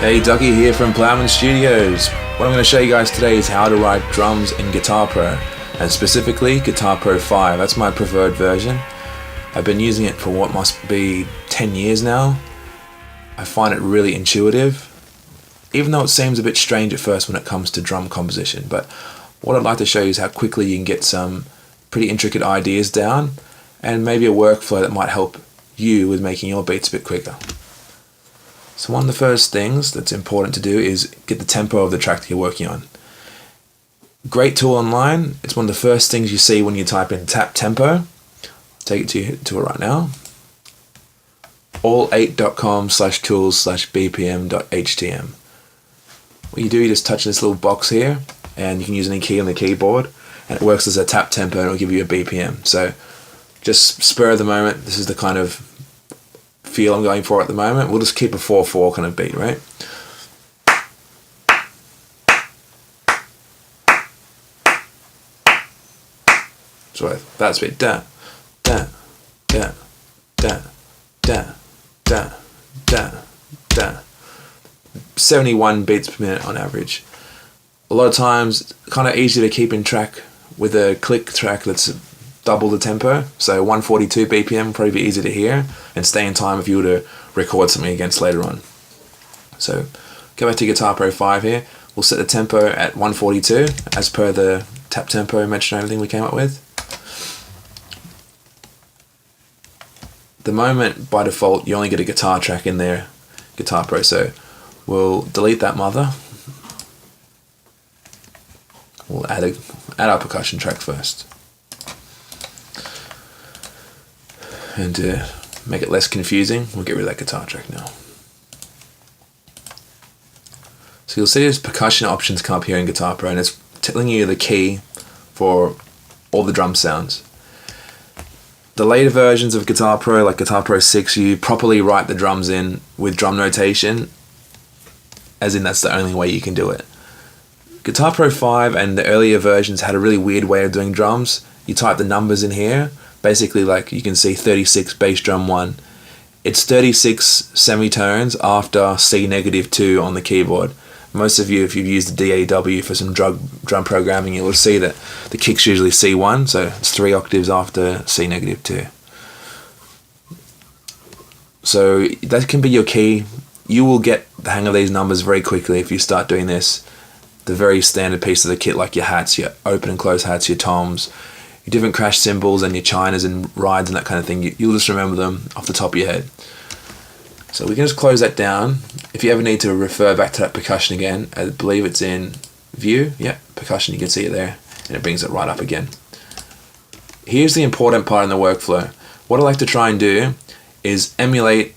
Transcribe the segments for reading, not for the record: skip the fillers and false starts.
Hey, Dougie here from Ploughman Studios. What I'm going to show you guys today is how to write drums in Guitar Pro, and specifically Guitar Pro 5. That's my preferred version. I've been using it for what must be 10 years now. I find it really intuitive, even though it seems a bit strange at first when it comes to drum composition. But what I'd like to show you is how quickly you can get some pretty intricate ideas down, and maybe a workflow that might help you with making your beats a bit quicker. So one of the first things that's important to do is get the tempo of the track that you're working on. Great tool online. It's one of the first things you see when you type in tap tempo. I'll take it to it right now. all8.com/tools/bpm.htm. What you do, you just touch this little box here, and you can use any key on the keyboard, and it works as a tap tempo and it'll give you a BPM. So just spur of the moment, this is the kind of feel I'm going for at the moment. We'll just keep a 4/4 kind of beat, right? So that's a bit da da da da da da da da. 71 beats per minute on average. A lot of times, kind of easy to keep in track with a click track that's double the tempo, so 142 BPM probably be easy to hear and stay in time if you were to record something against later on. So go back to Guitar Pro 5 here. We'll set the tempo at 142 as per the tap tempo metronome thing we came up with. The moment by default you only get a guitar track in there, Guitar Pro, so we'll delete that mother. We'll add our percussion track first. And to make it less confusing, we'll get rid of that guitar track now. So you'll see there's percussion options come up here in Guitar Pro, and it's telling you the key for all the drum sounds. The later versions of Guitar Pro, like Guitar Pro 6, you properly write the drums in with drum notation, as in that's the only way you can do it. Guitar Pro 5 and the earlier versions had a really weird way of doing drums. You type the numbers in here. Basically, like you can see 36 bass drum 1. It's 36 semitones after C-2 on the keyboard. Most of you, if you've used the DAW for some drum programming, you will see that the kick's usually C1, so it's 3 octaves after C-2. So that can be your key. You will get the hang of these numbers very quickly if you start doing this. The very standard piece of the kit, like your hats, your open and close hats, your toms, your different crash cymbals and your chinas and rides and that kind of thing, you'll just remember them off the top of your head. So we can just close that down. If you ever need to refer back to that percussion again, I believe it's in view, yeah, percussion, you can see it there, and it brings it right up again. Here's the important part in the workflow. What I like to try and do is emulate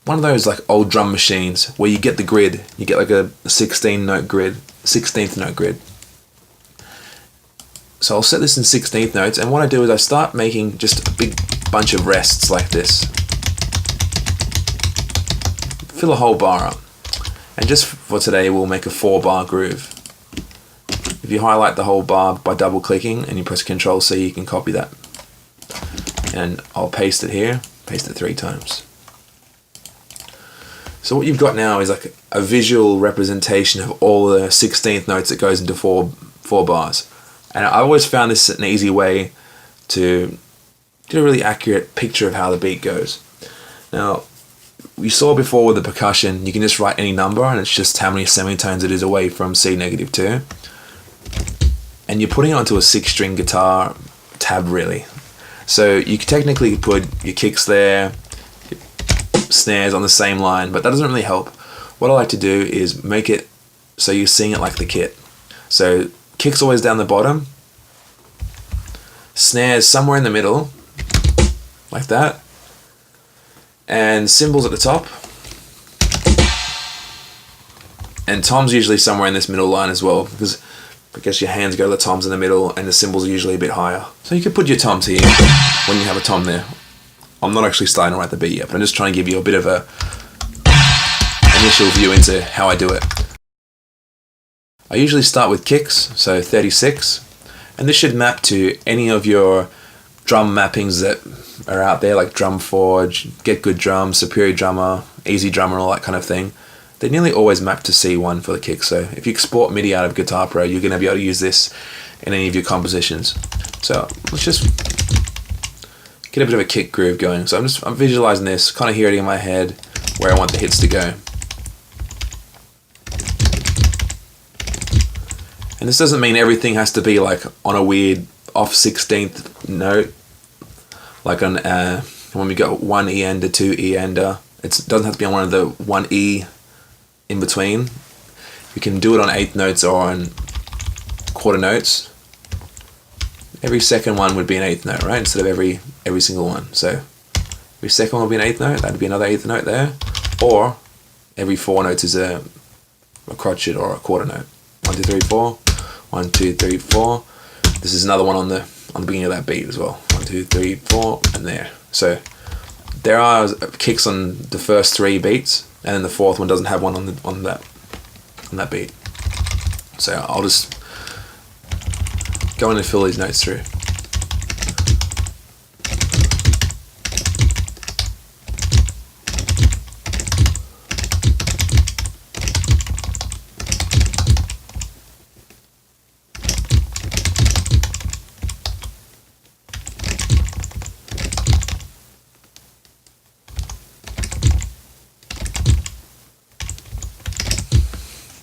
one of those like old drum machines where you get the grid, you get like a 16th note grid. So I'll set this in 16th notes, and what I do is I start making just a big bunch of rests like this. Fill a whole bar up. And just for today we'll make a 4-bar groove. If you highlight the whole bar by double clicking and you press Ctrl C, you can copy that. And I'll paste it here, paste it 3 times. So what you've got now is like a visual representation of all the 16th notes that goes into four bars. And I always found this an easy way to get a really accurate picture of how the beat goes. Now, we saw before with the percussion, you can just write any number and it's just how many semitones it is away from C-2. And you're putting it onto a 6-string guitar tab really. So you could technically put your kicks there, your snares on the same line, but that doesn't really help. What I like to do is make it so you sing it like the kit. So kicks always down the bottom, snares somewhere in the middle, like that, and cymbals at the top, and toms usually somewhere in this middle line as well, because I guess your hands go to the toms in the middle and the cymbals are usually a bit higher. So you could put your toms here when you have a tom there. I'm not actually starting to write the beat yet, but I'm just trying to give you a bit of a initial view into how I do it. I usually start with kicks, so 36, and this should map to any of your drum mappings that are out there, like Drum Forge, Get Good Drums, Superior Drummer, Easy Drummer, all that kind of thing. they nearly always map to C1 for the kick. So if you export MIDI out of Guitar Pro, you're going to be able to use this in any of your compositions. So let's just get a bit of a kick groove going. So I'm visualizing this, kind of hearing it in my head where I want the hits to go. And this doesn't mean everything has to be like on a weird off 16th note, like on when we got 1 E ender, 2 E ender. It doesn't have to be on one of the 1 E in between. You can do it on 8th notes or on quarter notes. Every second one would be an 8th note, right? Instead of every single one. So every second one would be an 8th note. That'd be another 8th note there. Or every 4 notes is a crotchet or a quarter note. 1, 2, 3, 4. 1, 2, 3, 4. This is another one on the beginning of that beat as well. 1, 2, 3, 4, and there. So there are kicks on the first 3 beats, and then the 4th one doesn't have one on that beat. So I'll just go in and fill these notes through.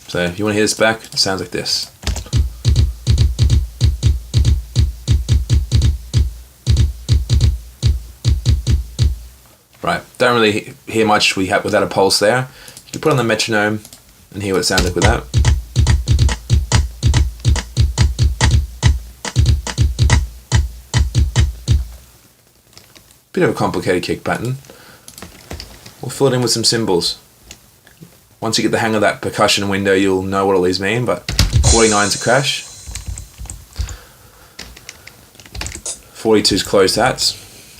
So if you want to hear this back, it sounds like this. Right, don't really hear much without a pulse there. You can put on the metronome and hear what it sounds like with that. Bit of a complicated kick pattern. We'll fill it in with some cymbals. Once you get the hang of that percussion window, you'll know what all these mean, but 49's a crash. 42's closed hats.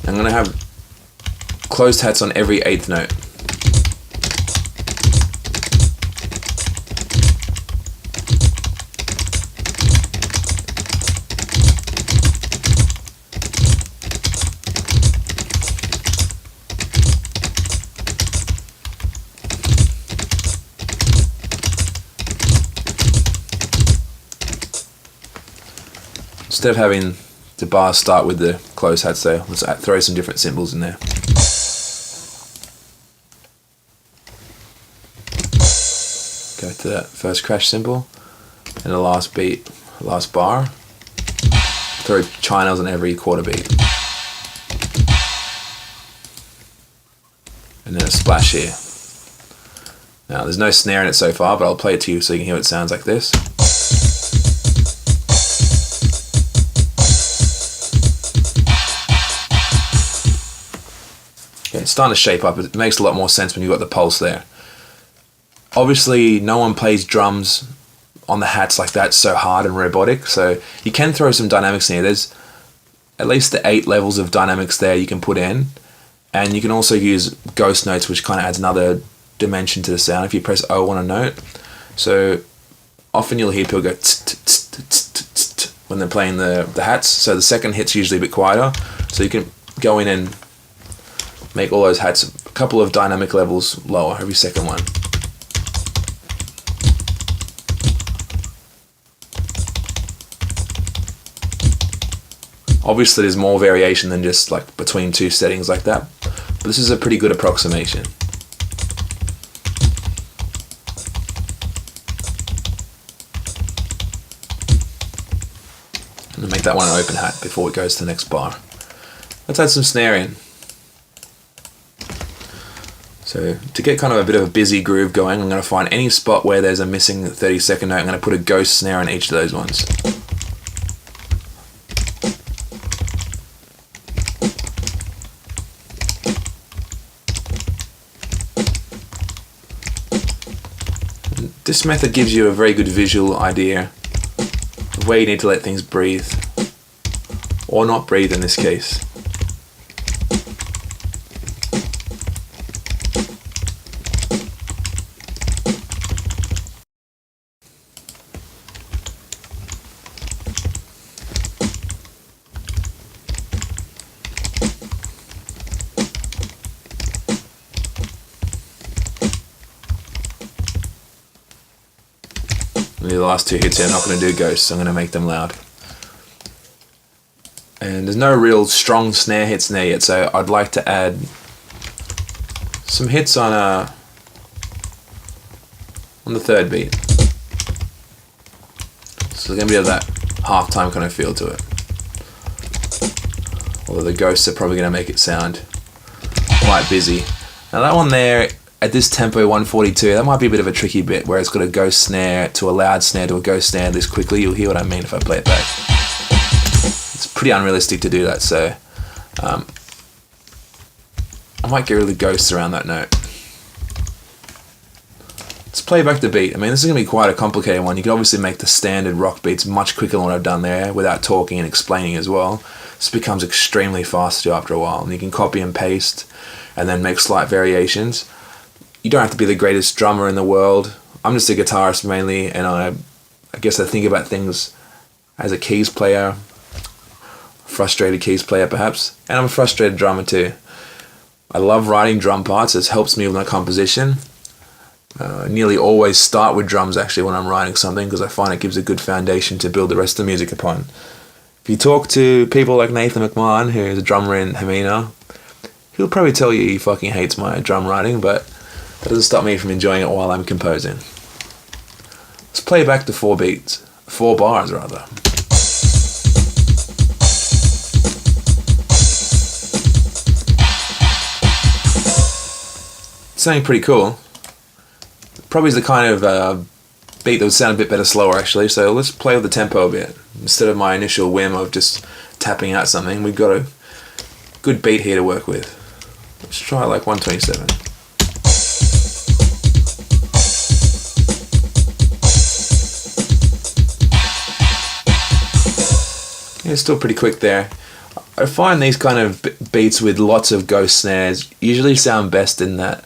I'm going to have closed hats on every 8th note. Instead of having the bars start with the closed hats there, let's throw some different cymbals in there. Go to that first crash cymbal and the last beat, last bar. Throw chinos on every quarter beat. And then a splash here. Now there's no snare in it so far, but I'll play it to you so you can hear what it sounds like this. It's starting to shape up. It makes a lot more sense when you've got the pulse there. Obviously, no one plays drums on the hats like that so hard and robotic, so you can throw some dynamics in here. There's at least the 8 levels of dynamics there you can put in, and you can also use ghost notes, which kind of adds another dimension to the sound if you press O on a note. So often you'll hear people go when they're playing the hats, so the second hit's usually a bit quieter, so you can go in and make all those hats a couple of dynamic levels lower every second one. Obviously there's more variation than just like between 2 settings like that, but this is a pretty good approximation. I'm gonna make that one an open hat before it goes to the next bar. Let's add some snare in. So to get kind of a bit of a busy groove going, I'm going to find any spot where there's a missing 30-second note. I'm going to put a ghost snare on each of those ones. And this method gives you a very good visual idea of where you need to let things breathe, or not breathe in this case. And the last two hits here, I'm not going to do ghosts, so I'm going to make them loud. And there's no real strong snare hits in there yet, so I'd like to add some hits on the third beat. So there's going to be that halftime kind of feel to it. Although the ghosts are probably going to make it sound quite busy. Now that one there, at this tempo 142, that might be a bit of a tricky bit where it's got a ghost snare to a loud snare to a ghost snare this quickly. You'll hear what I mean if I play it back. It's pretty unrealistic to do that, so I might get rid of the ghosts around that note. Let's play back the beat. I mean, this is going to be quite a complicated one. You can obviously make the standard rock beats much quicker than what I've done there without talking and explaining as well. This becomes extremely fast after a while, and you can copy and paste and then make slight variations. You don't have to be the greatest drummer in the world. I'm just a guitarist mainly, and I guess I think about things as a keys player, frustrated keys player perhaps, and I'm a frustrated drummer too. I love writing drum parts. It helps me with my composition. I nearly always start with drums actually when I'm writing something, because I find it gives a good foundation to build the rest of the music upon. If you talk to people like Nathan McMahon, who is a drummer in Hemina, he'll probably tell you he fucking hates my drum writing, but that doesn't stop me from enjoying it while I'm composing. Let's play back the 4 bars rather. It's sounding pretty cool. Probably is the kind of beat that would sound a bit better slower actually, so let's play with the tempo a bit. Instead of my initial whim of just tapping out something, we've got a good beat here to work with. Let's try like 127. Yeah, it's still pretty quick there. I find these kind of beats with lots of ghost snares usually sound best in that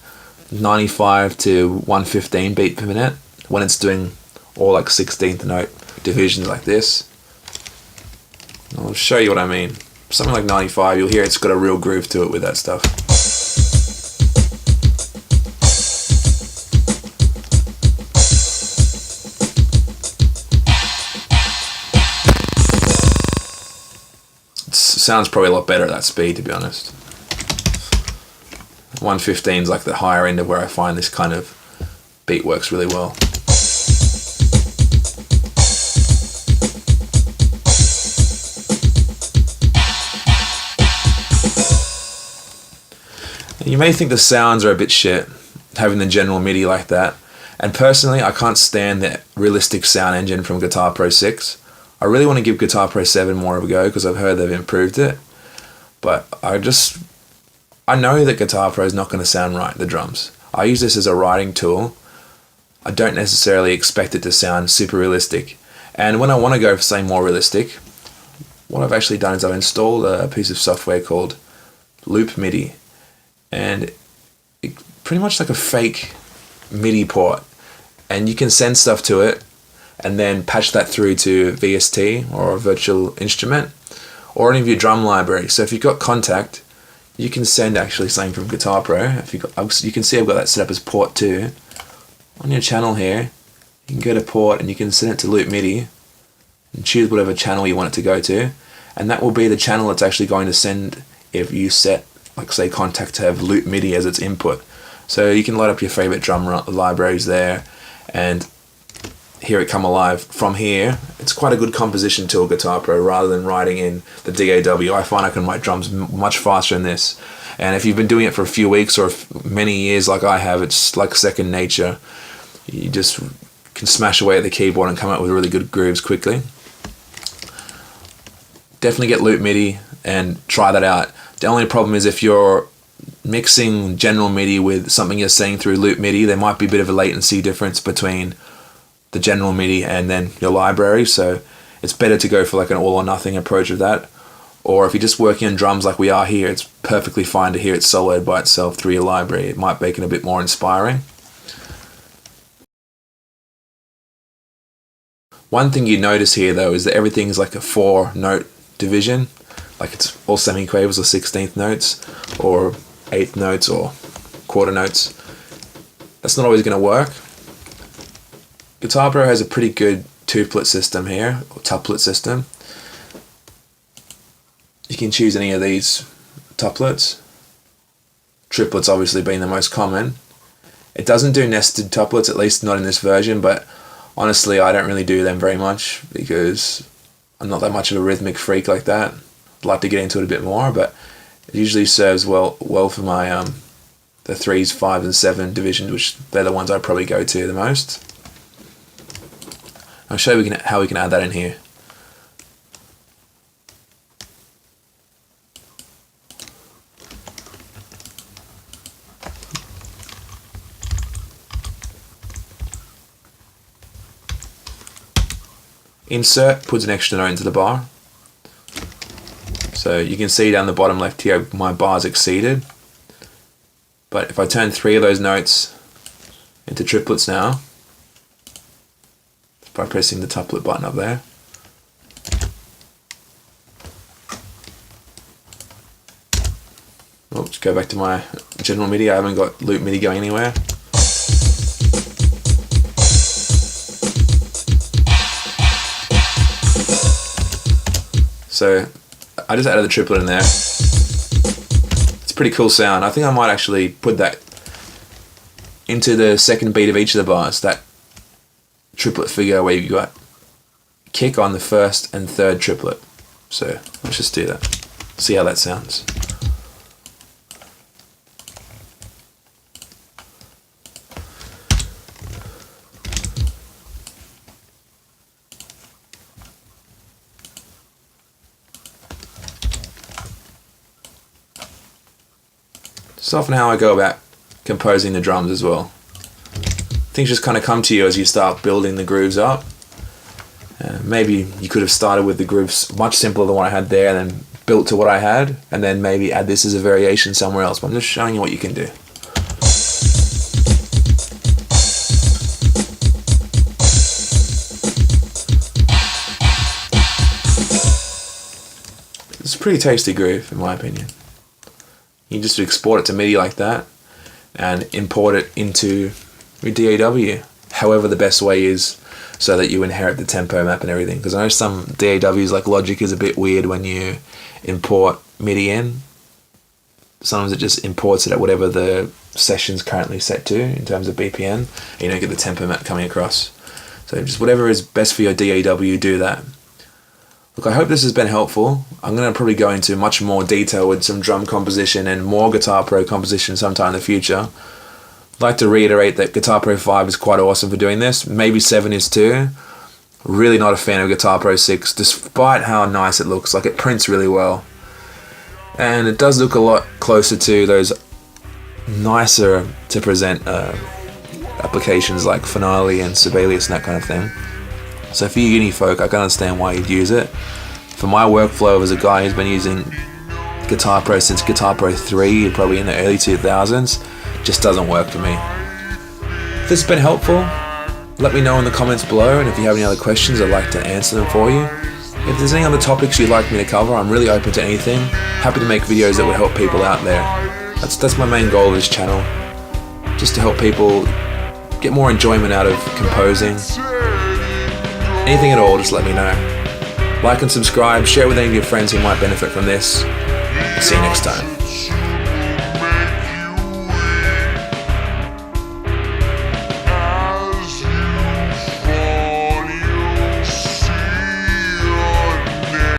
95 to 115 beat per minute when it's doing all like 16th note divisions like this. I'll show you what I mean. Something like 95, you'll hear it's got a real groove to it with that stuff. It sounds probably a lot better at that speed, to be honest. 115 is like the higher end of where I find this kind of beat works really well. You may think the sounds are a bit shit, having the general MIDI like that, and personally I can't stand the realistic sound engine from Guitar Pro 6. I really want to give Guitar Pro 7 more of a go because I've heard they've improved it, but I know that Guitar Pro is not going to sound right, the drums. I use this as a writing tool. I don't necessarily expect it to sound super realistic, and when I want to go for something more realistic, what I've actually done is I've installed a piece of software called Loop MIDI. And it's pretty much like a fake MIDI port, and you can send stuff to it and then patch that through to VST or a virtual instrument or any of your drum library. So if you've got Contact, you can send actually something from Guitar Pro. You can see I've got that set up as port 2 on your channel here. You can go to port and you can send it to Loop MIDI and choose whatever channel you want it to go to, and that will be the channel it's actually going to send if you set, like say, Contact to have Loop MIDI as its input. So you can load up your favorite drum libraries there and hear it come alive from here. It's quite a good composition tool, Guitar Pro, rather than writing in the DAW. I find I can write drums much faster than this. And if you've been doing it for a few weeks or many years like I have, it's like second nature. You just can smash away at the keyboard and come up with really good grooves quickly. Definitely get Loop MIDI and try that out. The only problem is if you're mixing general MIDI with something you're saying through Loop MIDI, there might be a bit of a latency difference between the general MIDI and then your library, so it's better to go for like an all or nothing approach of that. Or if you're just working on drums like we are here, it's perfectly fine to hear it soloed by itself through your library. It might make it a bit more inspiring. One thing you notice here though is that everything is like a 4-note division. Like it's all semiquavers or 16th notes or 8th notes or quarter notes. That's not always going to work, Guitar Pro has a pretty good tuplet system here, or tuplet system. You can choose any of these tuplets. Triplets obviously being the most common. It doesn't do nested tuplets, at least not in this version, but honestly I don't really do them very much because I'm not that much of a rhythmic freak like that. I'd like to get into it a bit more, but it usually serves well for my the 3s, 5s and 7 divisions, which they're the ones I probably go to the most. I'll show you how we can add that in here. Insert puts an extra note into the bar. So you can see down the bottom left here my bar's exceeded. But if I turn 3 of those notes into triplets now, by pressing the tuplet button up there, oops, go back to my general MIDI. I haven't got loop MIDI going anywhere. So I just added the triplet in there. It's a pretty cool sound. I think I might actually put that into the second beat of each of the bars, that triplet figure where you've got kick on the first and third triplet. So let's just do that. See how that sounds. It's often how I go about composing the drums as well. Things just kind of come to you as you start building the grooves up. Maybe you could have started with the grooves much simpler than what I had there and then built to what I had, and then maybe add this as a variation somewhere else, but I'm just showing you what you can do. It's a pretty tasty groove in my opinion. You just export it to MIDI like that and import it into your DAW, however the best way is, so that you inherit the tempo map and everything. Because I know some DAWs like Logic is a bit weird when you import MIDI in. Sometimes it just imports it at whatever the session's currently set to in terms of BPM, and you don't get the tempo map coming across. So just whatever is best for your DAW, do that. Look, I hope this has been helpful. I'm going to probably go into much more detail with some drum composition and more Guitar Pro composition sometime in the future. I'd like to reiterate that Guitar Pro 5 is quite awesome for doing this. Maybe 7 is too. Really not a fan of Guitar Pro 6, despite how nice it looks. Like, it prints really well. And it does look a lot closer to those nicer to present applications like Finale and Sibelius and that kind of thing. So for you uni folk, I can understand why you'd use it. For my workflow as a guy who's been using Guitar Pro since Guitar Pro 3, probably in the early 2000s, just doesn't work for me. If this has been helpful, let me know in the comments below, and if you have any other questions, I'd like to answer them for you. If there's any other topics you'd like me to cover, I'm really open to anything. Happy to make videos that would help people out there. That's my main goal of this channel, just to help people get more enjoyment out of composing. Anything at all, just let me know. Like and subscribe, share with any of your friends who might benefit from this. I'll see you next time.